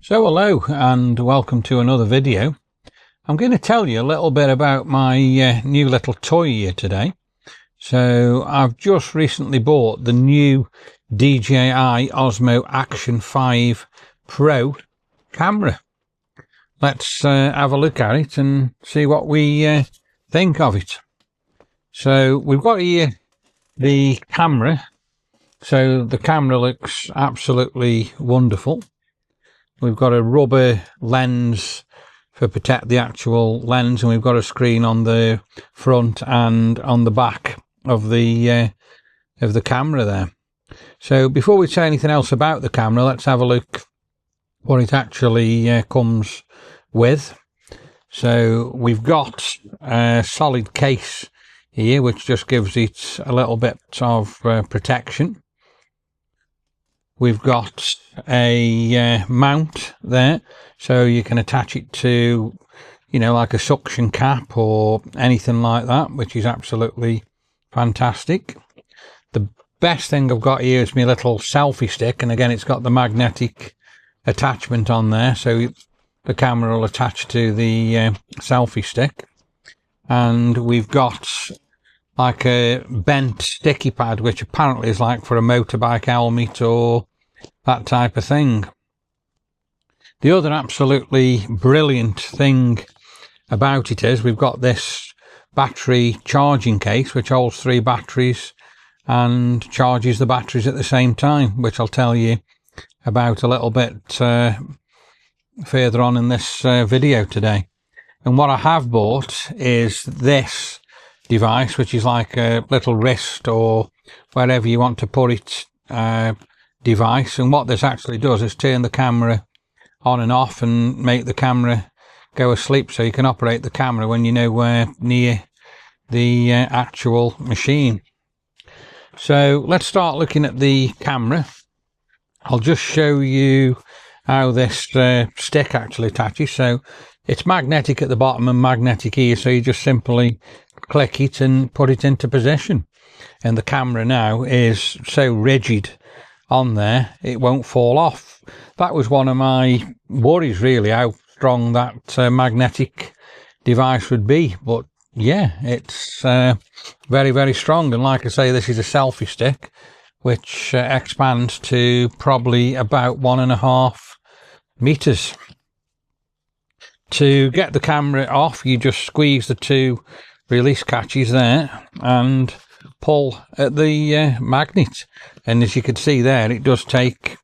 So hello and welcome to another video. I'm going to tell you a little bit about my new little toy here today. So I've just recently bought the new DJI Osmo Action 5 Pro camera. Let's have a look at it and see what we think of it. So we've got here the camera. So the camera looks absolutely wonderful. We've got a rubber lens to protect the actual lens, and we've got a screen on the front and on the back of the camera there. So before we say anything else about the camera, let's have a look what it actually comes with. So we've got a solid case here, which just gives it a little bit of protection. We've got a mount there, so you can attach it to, like a suction cap or anything like that, which is absolutely fantastic. The best thing I've got here is my little selfie stick, and again, it's got the magnetic attachment on there, so the camera will attach to the selfie stick. And we've got like a bent sticky pad, which apparently is like for a motorbike helmet or that type of thing. The other absolutely brilliant thing about it is we've got this battery charging case which holds 3 batteries and charges the batteries at the same time, which I'll tell you about a little bit further on in this video today. And what I have bought is this device, which is like a little wrist or wherever you want to put it device. And what this actually does is turn the camera on and off and make the camera go asleep, so you can operate the camera when you're nowhere near the actual machine. So let's start looking at the camera. I'll just show you how this stick actually attaches. So it's magnetic at the bottom and magnetic here, so you just simply click it and put it into position, and the camera now is so rigid on there it won't fall off. That was one of my worries, really, how strong that magnetic device would be, but yeah, it's very, very strong. And like I say, this is a selfie stick which expands to probably about 1.5 meters. To get the camera off, you just squeeze the 2 release catches there and pull at the magnet, and as you can see there, it does take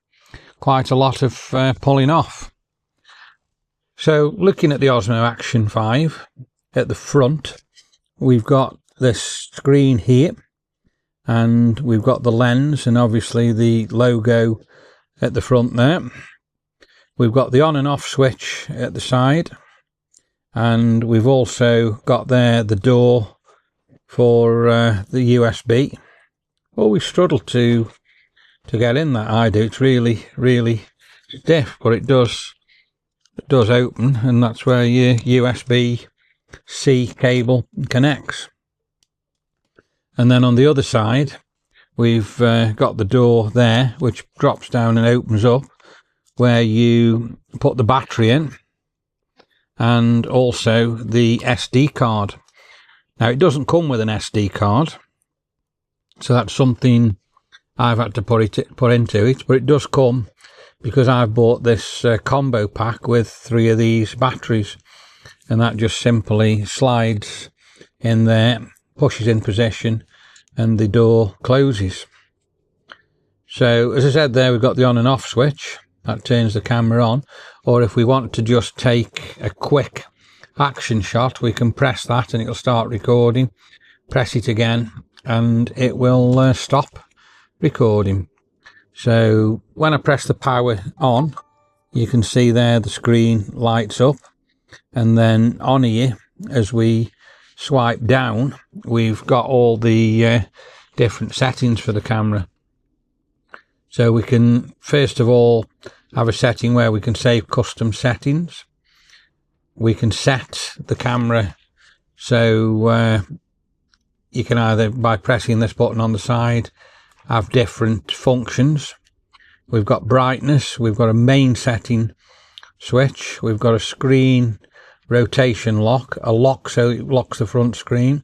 quite a lot of pulling off. So looking at the Osmo Action 5 at the front, we've got this screen here, and we've got the lens and obviously the logo at the front there. We've got the on and off switch at the side, and we've also got there the door for the USB. Always struggle to get in that, I do. It's really, really stiff, but it does open, and that's where your USB-C cable connects. And then on the other side, we've got the door there, which drops down and opens up, where you put the battery in, and also the SD card. Now, it doesn't come with an SD card, so that's something I've had to put into it, but it does come because I've bought this combo pack with 3 of these batteries, and that just simply slides in there, pushes in position, and the door closes. So, as I said there, we've got the on and off switch. That turns the camera on, or if we want to just take a quick action shot, we can press that and it'll start recording. Press it again and it will stop recording. So when I press the power on, you can see there the screen lights up, and then on here, as we swipe down, we've got all the different settings for the camera. So we can first of all have a setting where we can save custom settings. We can set the camera so you can either, by pressing this button on the side, have different functions. We've got brightness, we've got a main setting switch. We've got a screen rotation lock, a lock so it locks the front screen,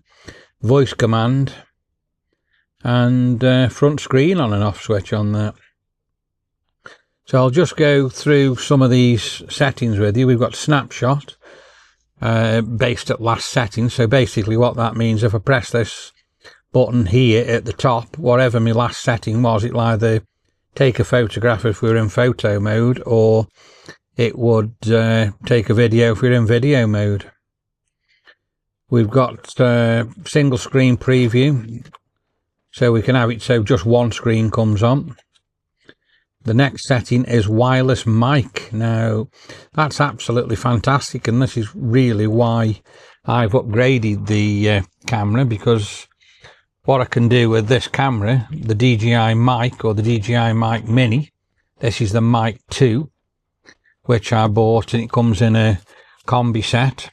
voice command, and front screen on and off switch on there. So I'll just go through some of these settings with you. We've got snapshot based at last setting. So basically what that means, if I press this button here at the top, whatever my last setting was, it'll either take a photograph if we're in photo mode, or it would take a video if we're in video mode. We've got single screen preview, so we can have it so just one screen comes on. The next setting is wireless mic. Now, that's absolutely fantastic, and this is really why I've upgraded the camera, because what I can do with this camera, the DJI mic or the DJI mic mini, this is the mic 2, which I bought, and it comes in a combi set.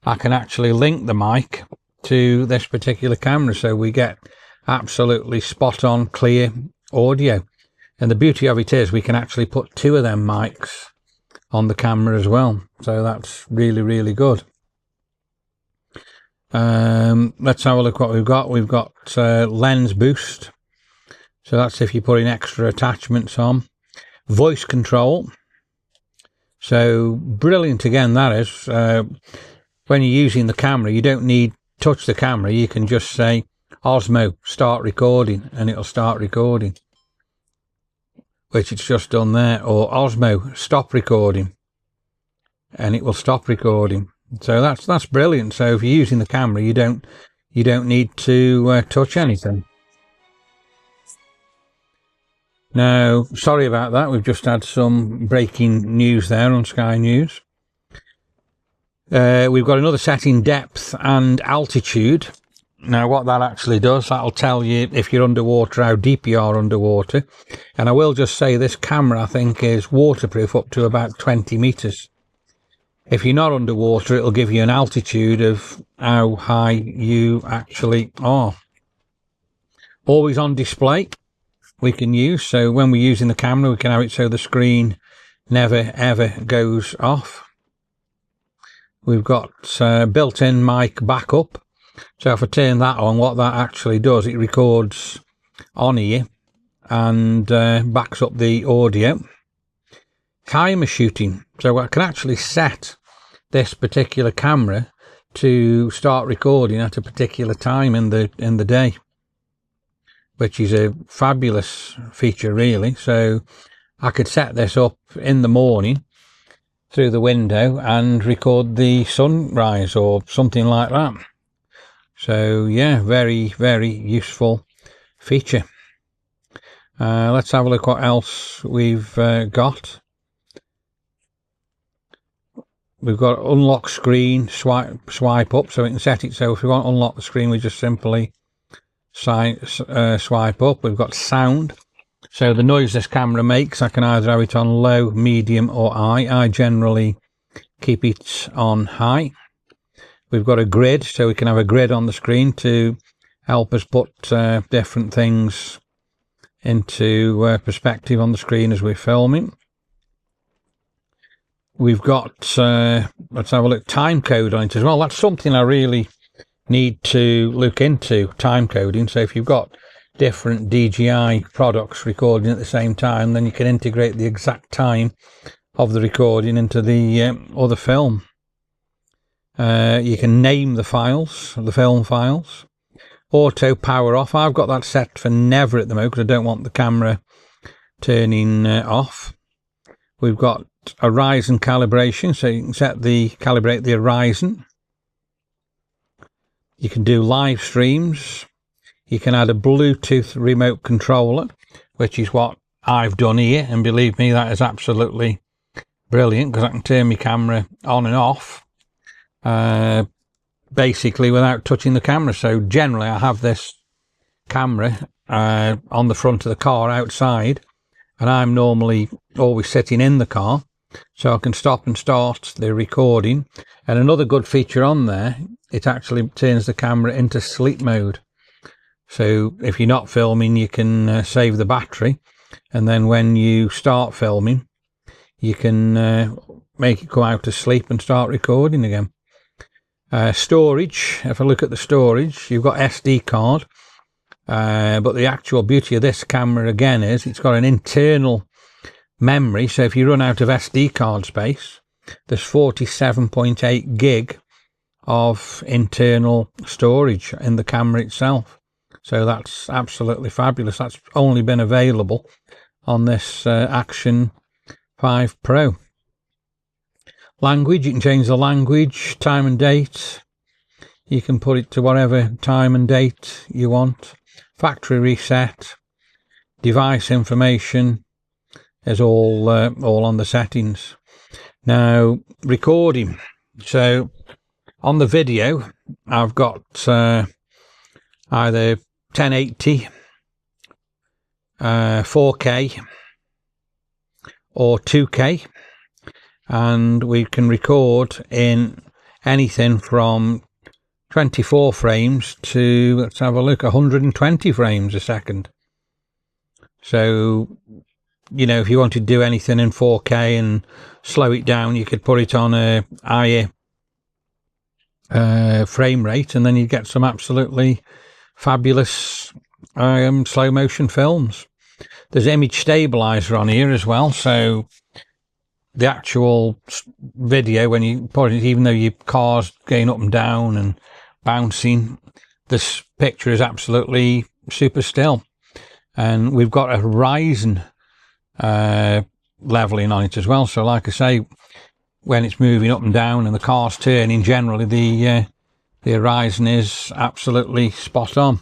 I can actually link the mic to this particular camera, so we get absolutely spot on clear audio. And the beauty of it is we can actually put 2 of them mics on the camera as well. So that's really, really good. Let's have a look what we've got. We've got lens boost. So that's if you're putting extra attachments on. Voice control. So brilliant again, that is. When you're using the camera, you don't need touch the camera. You can just say, Osmo, start recording, and it'll start recording, which it's just done there. Or Osmo, stop recording, and it will stop recording. So that's brilliant. So if you're using the camera, you don't need to touch anything. Now, sorry about that. We've just had some breaking news there on Sky News. We've got another setting, depth and altitude. Now, what that actually does, that'll tell you if you're underwater, how deep you are underwater. And I will just say this camera, I think, is waterproof up to about 20 meters. If you're not underwater, it'll give you an altitude of how high you actually are. Always on display we can use. So when we're using the camera, we can have it so the screen never ever goes off. We've got built-in mic backup. So if I turn that on, what that actually does, it records on here and backs up the audio. Timer shooting. So I can actually set this particular camera to start recording at a particular time in the day, which is a fabulous feature, really. So I could set this up in the morning through the window and record the sunrise or something like that. So yeah, very, very useful feature. Let's have a look what else we've got. We've got unlock screen, swipe up, so we can set it so if we want to unlock the screen, we just simply swipe up. We've got sound, so the noise this camera makes, I can either have it on low, medium or high. I generally keep it on high. We've got a grid, so we can have a grid on the screen to help us put different things into perspective on the screen as we're filming. We've got, let's have a look, time code on it as well. That's something I really need to look into, time coding. So if you've got different DJI products recording at the same time, then you can integrate the exact time of the recording into the other film. You can name the files, the film files. Auto power off. I've got that set for never at the moment because I don't want the camera turning off. We've got horizon calibration, so you can calibrate the horizon. You can do live streams. You can add a Bluetooth remote controller, which is what I've done here, and believe me, that is absolutely brilliant because I can turn my camera on and off basically without touching the camera. So generally I have this camera on the front of the car outside, and I'm normally always sitting in the car, so I can stop and start the recording. And another good feature on there, it actually turns the camera into sleep mode. So if you're not filming, you can save the battery, and then when you start filming, you can make it come out of sleep and start recording again. Storage, if I look at the storage, you've got SD card, but the actual beauty of this camera again is it's got an internal memory, so if you run out of SD card space, there's 47.8 gig of internal storage in the camera itself. So that's absolutely fabulous. That's only been available on this Action 5 Pro. Language, you can change the language, time and date. You can put it to whatever time and date you want. Factory reset, device information is all on the settings. Now, recording. So on the video, I've got either 1080, 4K or 2K, and we can record in anything from 24 frames to, let's have a look, 120 frames a second. So, you know, if you wanted to do anything in 4K and slow it down, you could put it on a higher frame rate, and then you get some absolutely fabulous slow motion films. There's image stabilizer on here as well, so the actual video, when you put it, even though your car's going up and down and bouncing, this picture is absolutely super still. And we've got a horizon leveling on it as well, so like I say, when it's moving up and down and the car's turning, generally the horizon is absolutely spot on,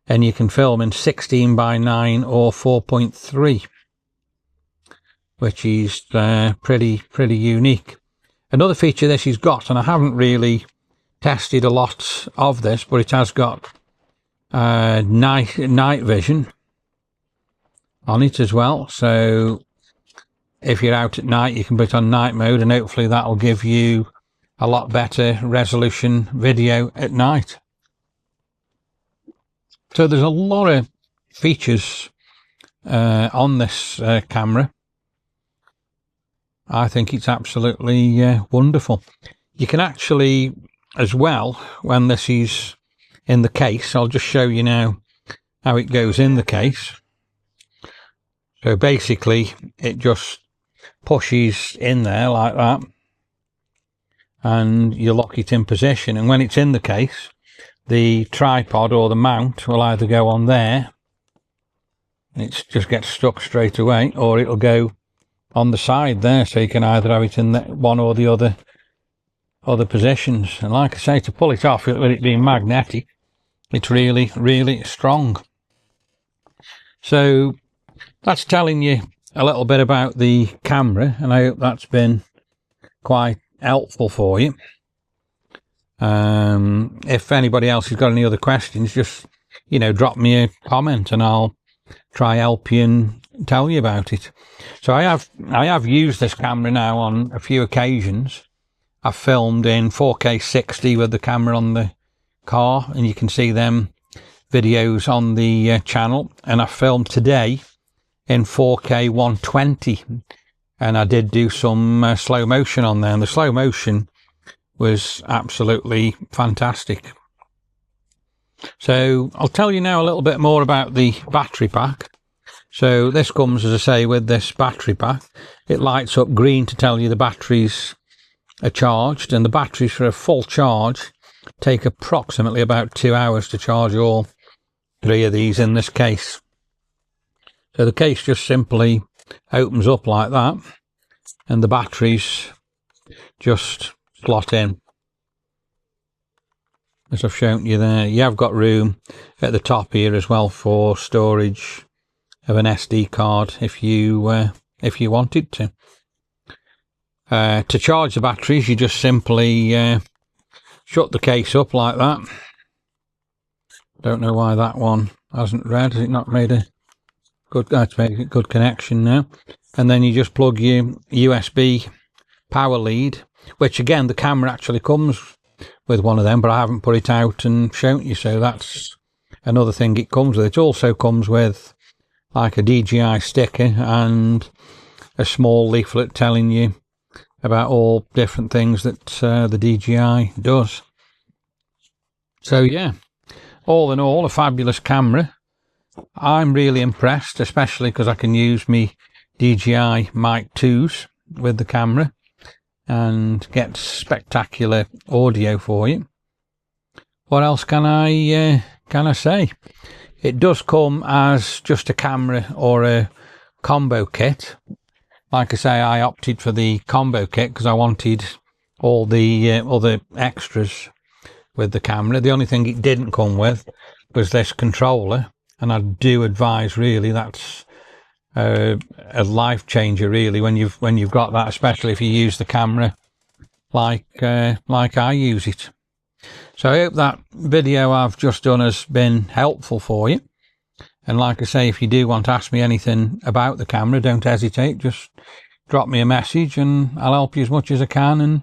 and you can film in 16:9 or 4.3, which is pretty unique. Another feature this has got, and I haven't really tested a lot of this, but it has got night vision on it as well. So if you're out at night, you can put it on night mode, and hopefully that'll give you a lot better resolution video at night. So there's a lot of features on this camera. I think it's absolutely wonderful. You can actually, as well, when this is in the case, I'll just show you now how it goes in the case. So basically it just pushes in there like that, and you lock it in position, and when it's in the case, the tripod or the mount will either go on there, it just gets stuck straight away, or it'll go on the side there, so you can either have it in one or the other positions. And like I say, to pull it off with it being magnetic, it's really strong. So that's telling you a little bit about the camera, and I hope that's been quite helpful for you. If anybody else has got any other questions, just, you know, drop me a comment and I'll try help you and tell you about it. So I have used this camera now on a few occasions. I've filmed in 4K 60 with the camera on the car, and you can see them videos on the channel, and I filmed today in 4K 120, and I did do some slow motion on there, and the slow motion was absolutely fantastic. So I'll tell you now a little bit more about the battery pack. So this comes, as I say, with this battery pack. It lights up green to tell you the batteries are charged, and the batteries for a full charge take approximately about 2 hours to charge all 3 of these in this case. So the case just simply opens up like that, and the batteries just slot in, as I've shown you there. You have got room at the top here as well for storage of an SD card if you wanted to. To charge the batteries, you just simply shut the case up like that. Don't know why that one hasn't read. Has it not made a good? That's made a good connection now. And then you just plug your USB power lead, which again the camera actually comes with one of them, but I haven't put it out and shown you. So that's another thing it comes with. It also comes with like a DJI sticker and a small leaflet telling you about all different things that the DJI does. So yeah, all in all, a fabulous camera. I'm really impressed, especially because I can use me DJI Mic 2s with the camera and get spectacular audio for you. What else can I say? It does come as just a camera or a combo kit. Like I say, I opted for the combo kit because I wanted all the other extras with the camera. The only thing it didn't come with was this controller, and I do advise, really, that's a life changer, really, when you've got that, especially if you use the camera like I use it. So I hope that video I've just done has been helpful for you. And like I say, if you do want to ask me anything about the camera, don't hesitate. Just drop me a message and I'll help you as much as I can and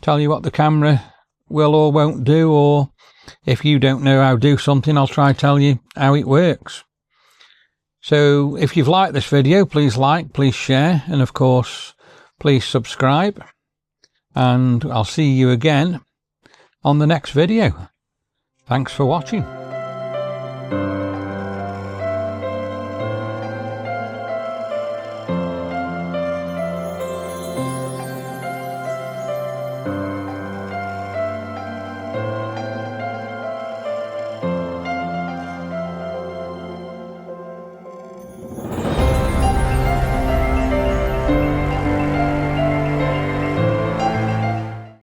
tell you what the camera will or won't do, or if you don't know how to do something, I'll try to tell you how it works. So if you've liked this video, please like, please share, and of course, please subscribe. And I'll see you again on the next video. Thanks for watching.